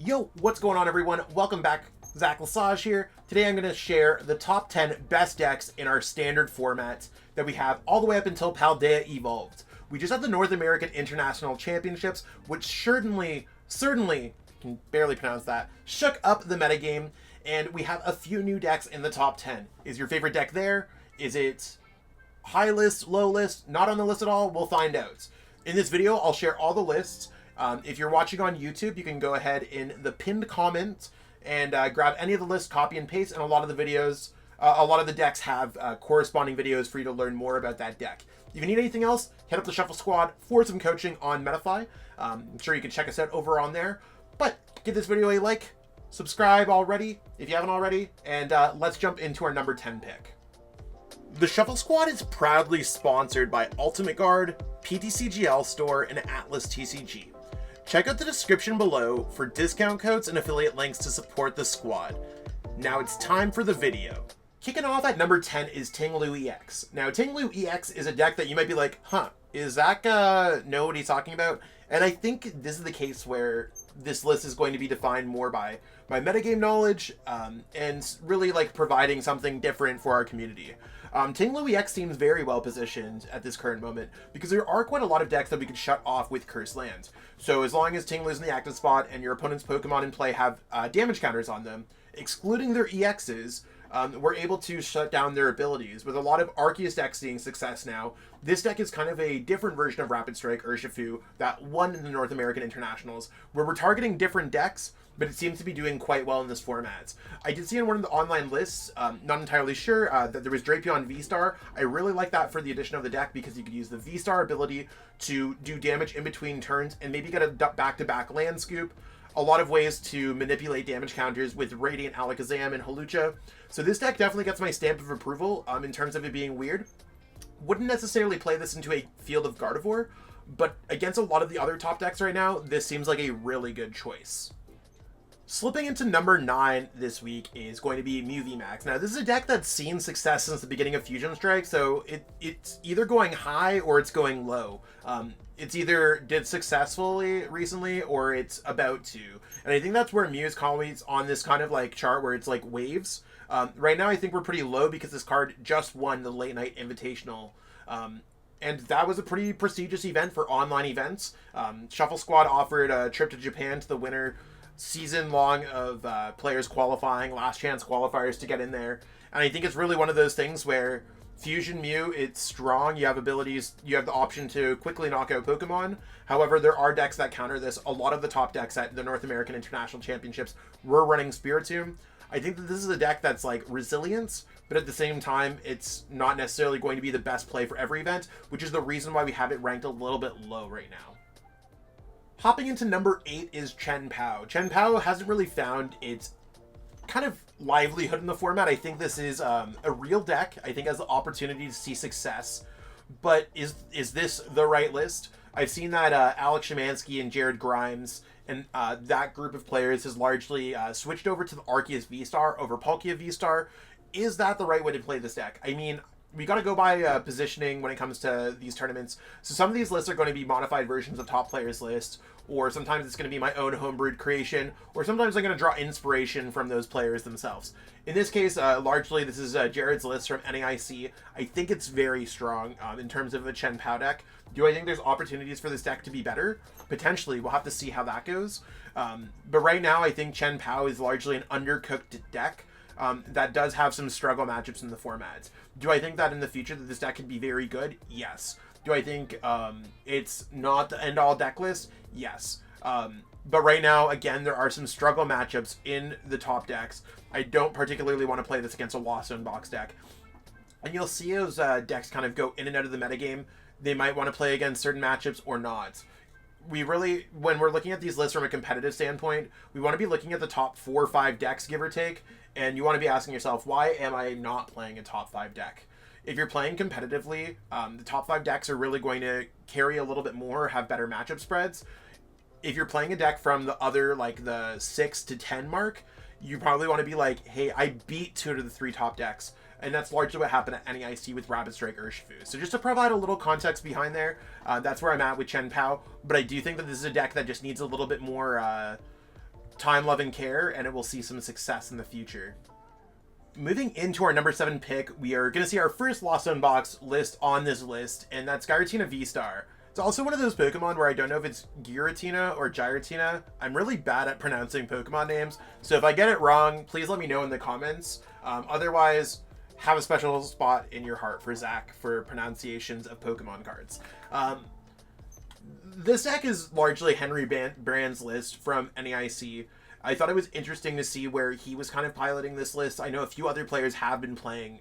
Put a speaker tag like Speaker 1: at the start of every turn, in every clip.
Speaker 1: Yo, what's going on everyone? Welcome back. Zach Lesage here. Today I'm going to share the top 10 best decks in our standard format that we have all the way up until Paldea Evolved. We just had the North American International Championships, which certainly, can barely pronounce that, shook up the metagame, and we have a few new decks in the top 10. Is your favorite deck there? Is it high list, low list, not on the list at all? We'll find out. In this video, I'll share all the lists. If you're watching on YouTube, you can go ahead in the pinned comment and grab any of the lists, copy and paste, and a lot of the videos, a lot of the decks have corresponding videos for you to learn more about that deck. If you need anything else, head up to Shuffle Squad for some coaching on Metafy. I'm sure you can check us out over on there. But give this video a like, subscribe already if you haven't already, and let's jump into our number 10 pick. The Shuffle Squad is proudly sponsored by Ultimate Guard, PTCGL Store, and Atlas TCG. Check out the description below for discount codes and affiliate links to support the squad. Now it's time for the video. Kicking off at number 10 is Ting-Lu EX. Now Ting-Lu EX is a deck that you might be like, is Zach know what he's talking about? And I think this is the case where this list is going to be defined more by metagame knowledge and really like providing something different for our community. Ting-Lu EX seems very well positioned at this current moment because there are quite a lot of decks that we could shut off with Cursed Land. So as long as Ting-Lu's in the active spot and your opponent's Pokemon in play have damage counters on them, excluding their EXs, we're able to shut down their abilities. With a lot of Arceus decks seeing success now, this deck is kind of a different version of Rapid Strike Urshifu that won in the North American Internationals, where we're targeting different decks, but it seems to be doing quite well in this format. I did see in one of the online lists, not entirely sure, that there was Drapion V-Star. I really like that for the addition of the deck because you could use the V-Star ability to do damage in between turns and maybe get a back-to-back land scoop. A lot of ways to manipulate damage counters with Radiant Alakazam and Hawlucha. So this deck definitely gets my stamp of approval in terms of it being weird. Wouldn't necessarily play this into a field of Gardevoir, but against a lot of the other top decks right now, this seems like a really good choice. Slipping into number 9 this week is going to be Mew VMAX. Now, this is a deck that's seen success since the beginning of Fusion Strike, so it's either going high or it's going low. It's either did successfully recently or it's about to. And I think that's where Mew is always on this kind of like chart where it's like waves. Right now, I think we're pretty low because this card just won the Late Night Invitational. And that was a pretty prestigious event for online events. Shuffle Squad offered a trip to Japan to the winner, season long of players qualifying, last chance qualifiers to get in there. And I think it's really one of those things where Fusion Mew, it's strong, you have abilities, you have the option to quickly knock out Pokemon. However, there are decks that counter this. A lot of the top decks at the North American International Championships were running Spiritomb. I think that this is a deck that's like resilience, but at the same time, it's not necessarily going to be the best play for every event, which is the reason why we have it ranked a little bit low right now. Hopping into number 8 is Chien-Pao. Chien-Pao hasn't really found its kind of livelihood in the format. I think this is a real deck. I think has the opportunity to see success, but is this the right list? I've seen that Alex Szymanski and Jared Grimes and that group of players has largely switched over to the Arceus V-Star over Palkia V-Star. Is that the right way to play this deck? I mean, we got to go by positioning when it comes to these tournaments. So some of these lists are going to be modified versions of top players list, or sometimes it's going to be my own homebrewed creation, or sometimes I'm going to draw inspiration from those players themselves. In this case, largely this is Jared's list from NAIC. I think it's very strong in terms of a Chien-Pao deck. Do I think there's opportunities for this deck to be better? Potentially. We'll have to see how that goes. But right now, I think Chien-Pao is largely an undercooked deck. That does have some struggle matchups in the format. Do I think that in the future that this deck could be very good? Yes. Do I think it's not the end-all deck list? Yes. But right now, again, there are some struggle matchups in the top decks. I don't particularly want to play this against a Lost Zone box deck. And you'll see those decks kind of go in and out of the metagame. They might want to play against certain matchups or not. We really, when we're looking at these lists from a competitive standpoint, we want to be looking at the top 4 or 5 decks, give or take, and you want to be asking yourself, why am I not playing a top 5 deck? If you're playing competitively, the top 5 decks are really going to carry a little bit more, have better matchup spreads. If you're playing a deck from the other, like the 6 to 10 mark, you probably want to be like, hey, I beat 2 to the 3 top decks. And that's largely what happened at NAIC with Rapid Strike Urshifu. So just to provide a little context behind there, that's where I'm at with Chien-Pao. But I do think that this is a deck that just needs a little bit more time, love, and care, and it will see some success in the future. Moving into our number 7 pick, we are going to see our first Lost Zone box list on this list, and that's Giratina V-Star. It's also one of those Pokemon where I don't know if it's Giratina or Giratina. I'm really bad at pronouncing Pokemon names, so if I get it wrong, please let me know in the comments. Otherwise, have a special spot in your heart for Zach for pronunciations of Pokemon cards. This deck is largely Henry Brand's list from NAIC. I thought it was interesting to see where he was kind of piloting this list. I know a few other players have been playing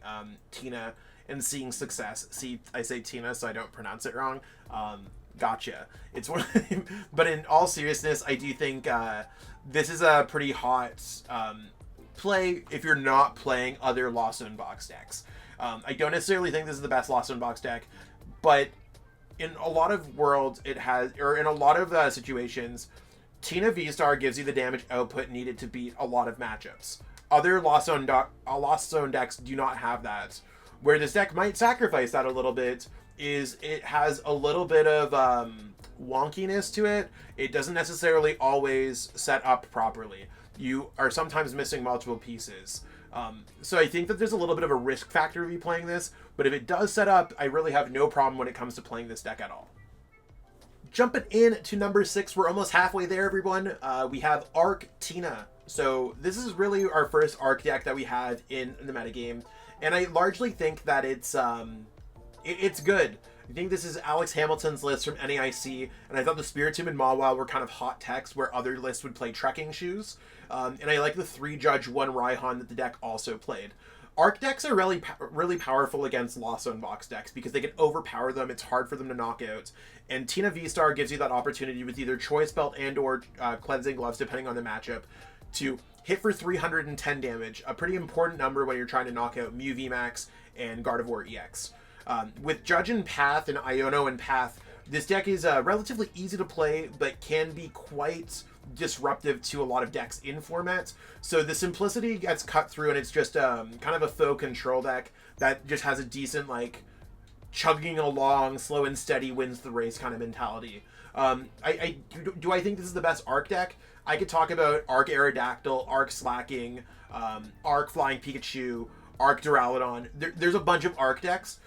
Speaker 1: Tina and seeing success. See, I say Tina, so I don't pronounce it wrong. Gotcha. It's one. But in all seriousness, I do think this is a pretty hot play if you're not playing other Lost Zone box decks. I don't necessarily think this is the best Lost Zone box deck, but in a lot of worlds, it has, or in a lot of situations, Tina V-Star gives you the damage output needed to beat a lot of matchups. Other Lost Zone decks do not have that. Where this deck might sacrifice that a little bit is it has a little bit of wonkiness to it. It doesn't necessarily always set up properly. You are sometimes missing multiple pieces. So I think that there's a little bit of a risk factor of you playing this, but if it does set up, I really have no problem when it comes to playing this deck at all. Jumping in to number 6, we're almost halfway there, everyone. We have Arc Tina. So this is really our first Arc deck that we have in the metagame, and I largely think that it's good. I think this is Alex Hamilton's list from NAIC, and I thought the Spiritomb and Mawile were kind of hot techs where other lists would play trekking shoes. And I like the 3 Judge, 1 Raihan that the deck also played. Arc decks are really powerful against Lost Zone box decks because they can overpower them. It's hard for them to knock out. And Tina V-Star gives you that opportunity with either Choice Belt and or Cleansing Gloves, depending on the matchup, to hit for 310 damage, a pretty important number when you're trying to knock out Mew VMAX and Gardevoir EX. With Judge and Path and Iono and Path, this deck is relatively easy to play, but can be quite disruptive to a lot of decks in formats. So the simplicity gets cut through, and it's just kind of a faux control deck that just has a decent, like, chugging along, slow and steady wins the race kind of mentality. Do I think this is the best Arc deck? I could talk about Arc Aerodactyl, Arc Slacking, Arc Flying Pikachu, Arc Duraludon. There's a bunch of Arc decks.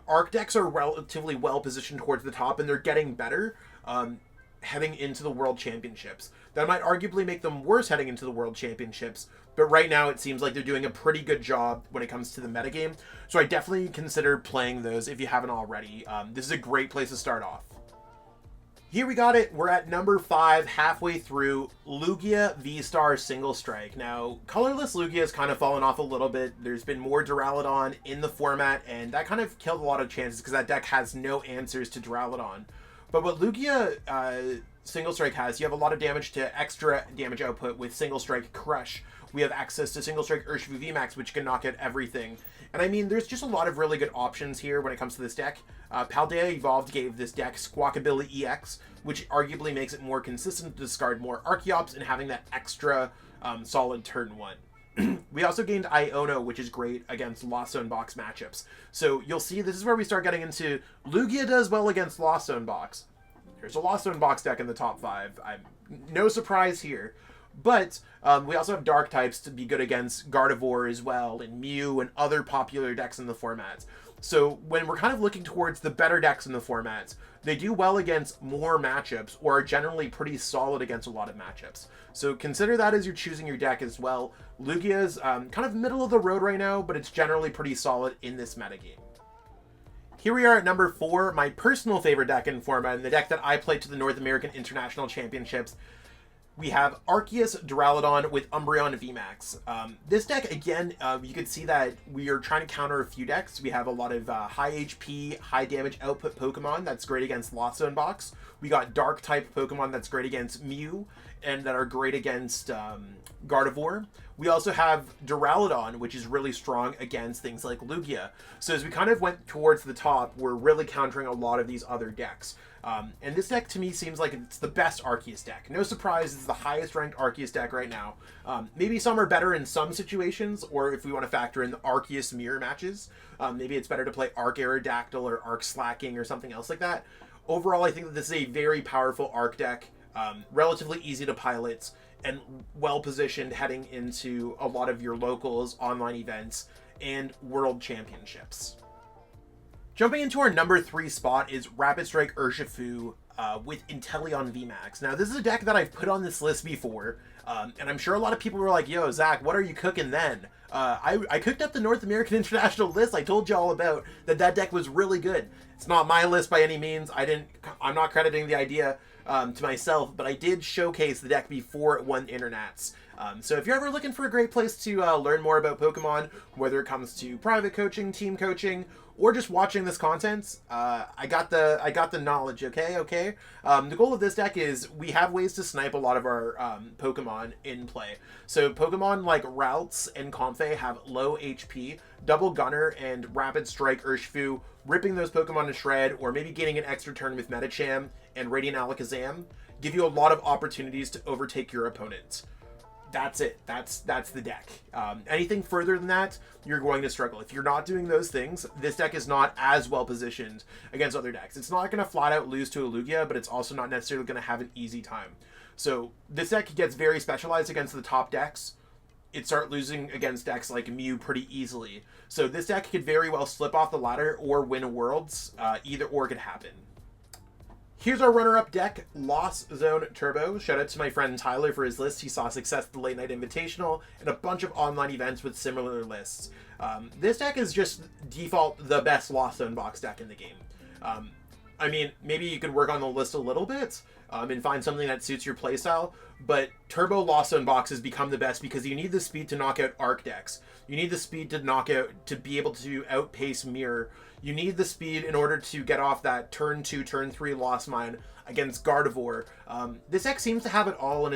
Speaker 1: Arc decks are relatively well positioned towards the top, and they're getting better heading into the World Championships. That might arguably make them worse heading into the World Championships, but right now it seems like they're doing a pretty good job when it comes to the metagame, so I definitely consider playing those if you haven't already. This is a great place to start off. Here we got it. We're at number 5, halfway through, Lugia V-Star Single Strike. Now, colorless Lugia has kind of fallen off a little bit. There's been more Duraludon in the format, and that kind of killed a lot of chances because that deck has no answers to Duraludon. But what Lugia Single Strike has, you have a lot of damage to extra damage output with Single Strike Crush. We have access to Single Strike Urshifu VMAX, which can knock out everything. And I mean, there's just a lot of really good options here when it comes to this deck. Paldea Evolved gave this deck Squawkabilly EX, which arguably makes it more consistent to discard more Archeops and having that extra solid turn 1. We also gained Iono, which is great against Lost Zone box matchups. So you'll see this is where we start getting into Lugia does well against Lost Zone box. There's a Lost Zone box deck in the top 5. No surprise here. But we also have Dark types to be good against Gardevoir as well, and Mew and other popular decks in the formats. So when we're kind of looking towards the better decks in the formats, they do well against more matchups, or are generally pretty solid against a lot of matchups. So consider that as you're choosing your deck as well. Lugia's kind of middle of the road right now, but it's generally pretty solid in this metagame. Here we are at number 4, my personal favorite deck in format, and the deck that I played to the North American International Championships. We have Arceus Duraludon with Umbreon VMAX. This deck, again, you can see that we are trying to counter a few decks. We have a lot of high HP, high damage output Pokemon that's great against Lost Zone box. We got Dark type Pokemon that's great against Mew, and that are great against Gardevoir. We also have Duraludon, which is really strong against things like Lugia. So as we kind of went towards the top, we're really countering a lot of these other decks. And this deck to me seems like it's the best Arceus deck. No surprise, it's the highest ranked Arceus deck right now. Maybe some are better in some situations, or if we want to factor in the Arceus mirror matches, maybe it's better to play Arc Aerodactyl or Arc Slacking or something else like that. Overall, I think that this is a very powerful Arc deck, relatively easy to pilot, and well positioned heading into a lot of your locals, online events, and world championships. Jumping into our number 3 spot is Rapid Strike Urshifu with Inteleon VMAX. Now, this is a deck that I've put on this list before, and I'm sure a lot of people were like, yo, Zach, what are you cooking then? I cooked up the North American International list. I told you all about that deck was really good. It's not my list by any means. I'm not crediting the idea to myself, but I did showcase the deck before it won Internats. So if you're ever looking for a great place to learn more about Pokemon, whether it comes to private coaching, team coaching, or just watching this content, I got the knowledge. Okay. The goal of this deck is we have ways to snipe a lot of our Pokemon in play. So Pokemon like Ralts and Comfey have low HP, Double Gunner and Rapid Strike Urshifu, ripping those Pokemon to shred, or maybe getting an extra turn with Medicham and Radiant Alakazam, give you a lot of opportunities to overtake your opponent. That's it. That's the deck. Anything further than that, you're going to struggle. If you're not doing those things, this deck is not as well positioned against other decks. It's not going to flat out lose to a Lugia, but it's also not necessarily going to have an easy time. So this deck gets very specialized against the top decks. It starts losing against decks like Mew pretty easily. So this deck could very well slip off the ladder or win Worlds. Either or could happen. Here's our runner-up deck, Lost Zone Turbo. Shout out to my friend Tyler for his list. He saw success at the Late Night Invitational and a bunch of online events with similar lists. This deck is just default the best Lost Zone box deck in the game. I mean, maybe you could work on the list a little bit and find something that suits your playstyle, but Turbo Lost Zone boxes become the best because you need the speed to knock out Arc decks. You need the speed to be able to outpace Mirror. You need the speed in order to get off that turn 2, turn 3 Lost Mine against Gardevoir. This deck seems to have it all and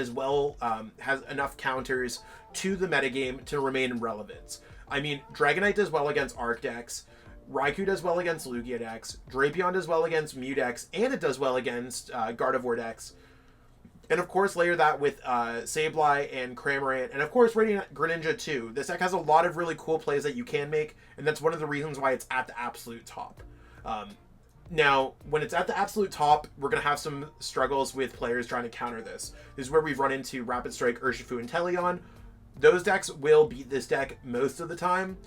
Speaker 1: has enough counters to the metagame to remain in relevance. I mean, Dragonite does well against Arc decks, Raikou does well against Lugia decks, Drapion does well against Mew decks, and it does well against Gardevoir decks. And of course, layer that with Sableye and Cramorant, and of course, Radiant Greninja too. This deck has a lot of really cool plays that you can make, and that's one of the reasons why it's at the absolute top. Now, when it's at the absolute top, we're going to have some struggles with players trying to counter this. This is where we've run into Rapid Strike, Urshifu, Inteleon. Those decks will beat this deck most of the time.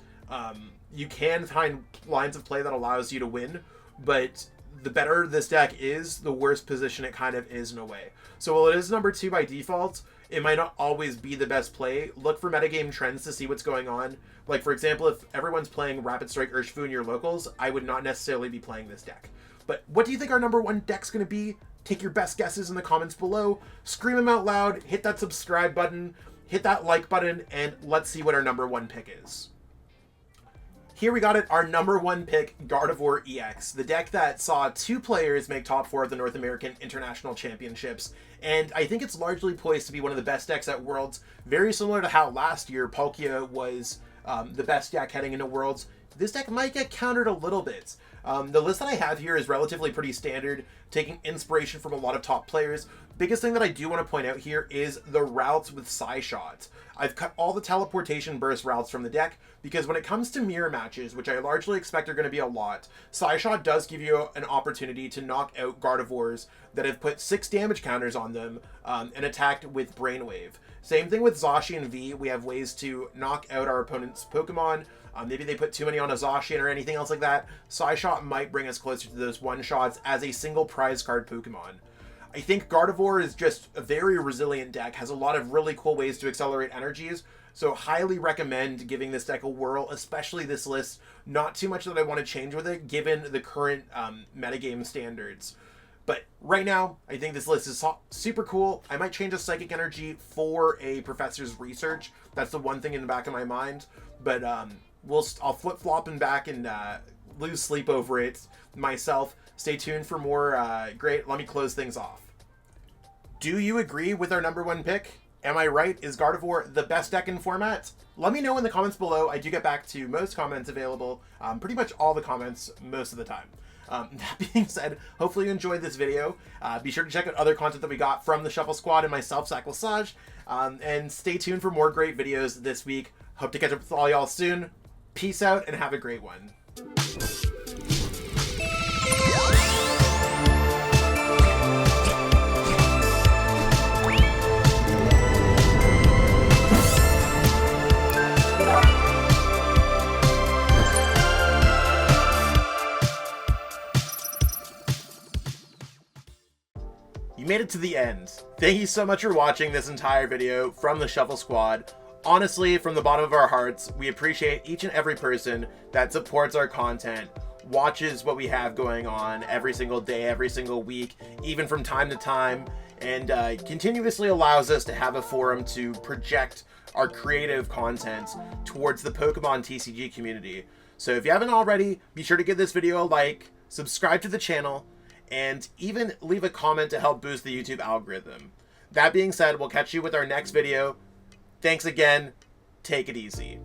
Speaker 1: You can find lines of play that allows you to win, but the better this deck is, the worse position it kind of is in a way. So while it is number 2 by default, it might not always be the best play. Look for metagame trends to see what's going on. Like, for example, if everyone's playing Rapid Strike Urshifu in your locals, I would not necessarily be playing this deck. But what do you think our number 1 deck's going to be? Take your best guesses in the comments below. Scream them out loud. Hit that subscribe button. Hit that like button. And let's see what our number 1 pick is. Here we got it, our number 1 pick, Gardevoir EX, the deck that saw 2 players make top 4 of the North American International Championships, and I think it's largely poised to be one of the best decks at Worlds, very similar to how last year Palkia was the best deck heading into Worlds. This deck might get countered a little bit. The list that I have here is relatively pretty standard, taking inspiration from a lot of top players. Biggest thing that I do want to point out here is the routes with Psyshot. I've cut all the teleportation burst routes from the deck because when it comes to mirror matches, which I largely expect are going to be a lot, Psyshot does give you an opportunity to knock out Gardevoirs that have put 6 damage counters on them and attacked with Brainwave. Same thing with Zacian V. We have ways to knock out our opponent's Pokemon. Maybe they put too many on a Zacian or anything else like that. Psyshot might bring us closer to those one-shots as a single prize card Pokemon. I think Gardevoir is just a very resilient deck, has a lot of really cool ways to accelerate energies, so highly recommend giving this deck a whirl, especially this list. Not too much that I want to change with it, given the current metagame standards. But right now, I think this list is super cool. I might change a Psychic Energy for a Professor's Research. That's the one thing in the back of my mind. But I'll flip-flop and back and lose sleep over it myself. Stay tuned for more great. Let me close things off. Do you agree with our number 1 pick? Am I right? Is Gardevoir the best deck in format? Let me know in the comments below. I do get back to most comments available, pretty much all the comments most of the time. That being said, hopefully you enjoyed this video. Be sure to check out other content that we got from the Shuffle Squad and myself, Zach Lesage, and stay tuned for more great videos this week. Hope to catch up with all y'all soon. Peace out and have a great one. you made it to the end. Thank you so much for watching this entire video from the Shuffle Squad. Honestly, from the bottom of our hearts, we appreciate each and every person that supports our content, watches what we have going on every single day, every single week, even from time to time, and continuously allows us to have a forum to project our creative content towards the Pokemon TCG community. So if you haven't already, be sure to give this video a like, subscribe to the channel, and even leave a comment to help boost the YouTube algorithm. That being said, we'll catch you with our next video. Thanks again. Take it easy.